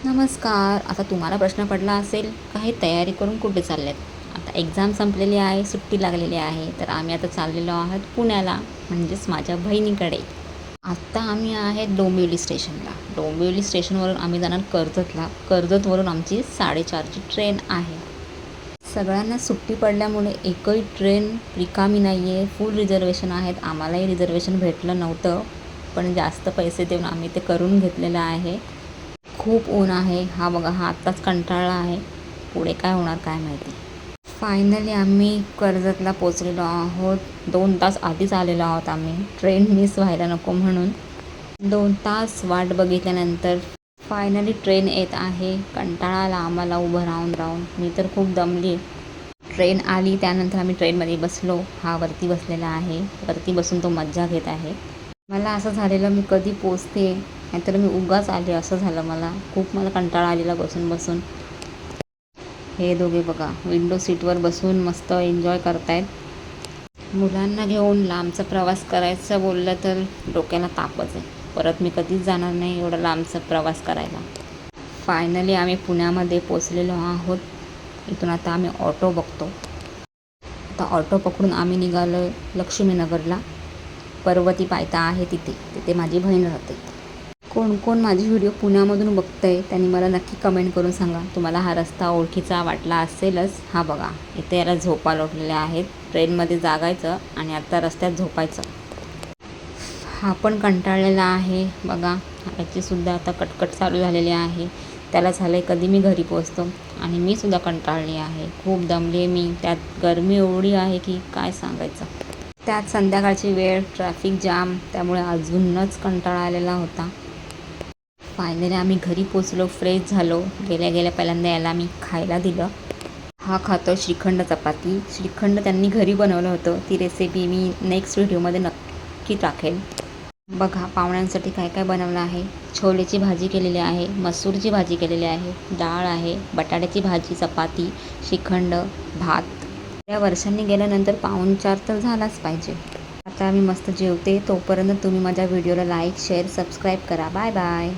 नमस्कार. आता तुम्हाला प्रश्न पडला असेल का हे तयारी करून कुठे चाललेत? आता एक्झाम संपलेली आहे, सुट्टी लागलेली आहे. तर आम्ही आता चाललेलो आहोत पुण्याला, म्हणजेच माझ्या बहिणीकडे. आत्ता आम्ही आहेत डोंबिवली स्टेशनला. डोंबिवली स्टेशनवरून आम्ही जाणार कर्जतला. कर्जतवरून आमची 4:30ची ट्रेन आहे. सगळ्यांना सुट्टी पडल्यामुळे एकही ट्रेन रिकामी नाही आहे. फुल रिझर्वेशन आहेत. आम्हालाही रिझर्वेशन भेटलं नव्हतं, पण जास्त पैसे देऊन आम्ही ते करून घेतलेलं आहे. खूप ऊन आहे. हा बघा, हा आत्ताच कंटाळला आहे. पुढे काय होणार काय माहिती. फायनली आम्ही कर्जतला पोचलेलो आहोत. 2 तास आधीच आलेलो आहोत आम्ही, ट्रेन मिस व्हायला नको म्हणून. 2 तास वाट बघितल्यानंतर फायनली ट्रेन येत आहे. कंटाळा आला आम्हाला उभं राहून राहून. मी तर खूप दमली. ट्रेन आली, त्यानंतर आम्ही ट्रेनमध्ये बसलो. हा वरती बसलेला आहे. वरती बसून तो मज्जा घेत आहे. मला असं झालेलं मी कधी पोचते, नाहीतर मी उगाच आले असं झालं मला. खूप मला कंटाळा आलेला बसून बसून. हे दोघे बघा विंडो सीटवर बसून मस्त एन्जॉय करतायत. मुलांना घेऊन लांबचा प्रवास करायचं बोललं तर डोक्याला तापच आहे. परत मी कधीच जाणार नाही एवढा लांबचा प्रवास करायला. फायनली आम्ही पुण्यामध्ये पोचलेलो आहोत. इथून आता आम्ही ऑटो बघतो. आता ऑटो पकडून आम्ही निघालो लक्ष्मीनगरला. पर्वती पायथा आहे तिथे. तिथे माझी बहीण राहते. कोण कोण माझी व्हिडिओ पुण्यामधून बघतंय त्यांनी मला नक्की कमेंट करून सांगा. तुम्हाला हा रस्ता ओळखीचा वाटला असेलच. हा बघा, इथे याला झोपा लोटलेल्या आहेत. ट्रेनमध्ये जागायचं आणि आता रस्त्यात झोपायचं. हा पण कंटाळलेला आहे बघा. याचीसुद्धा आता कटकट चालू झालेली आहे. त्याला झालं आहे कधी मी घरी पोचतो. आणि मी सुद्धा कंटाळली आहे. खूप दमली आहे मी. त्यात गरमी एवढी आहे की काय सांगायचं. त्यात संध्याकाळची वेळ, ट्रॅफिक जाम, त्यामुळे अजूनच कंटाळा आलेला होता. फायनली आम्ही घरी पोचलो, फ्रेश झालो. गेल्या गेल्या पहिल्यांदा याला मी खायला दिलं. हा खातो श्रीखंड चपाती. श्रीखंड त्यांनी घरी बनवलं होतं. ती रेसिपी मी नेक्स्ट व्हिडिओमध्ये नक्की टाकेल. बघा पाहुण्यांसाठी काय काय बनवलं आहे. छोलेची भाजी केलेली आहे, मसूरची भाजी केलेली आहे, डाळ आहे, बटाट्याची भाजी, चपाती, श्रीखंड, भात. या वर्षांनी गेल्यानंतर पाहुणचार तर झालाच पाहिजे. आता मी मस्त जेवते. तोपर्यंत तुम्ही माझ्या व्हिडिओला लाईक, शेअर, सबस्क्राईब करा. Bye bye.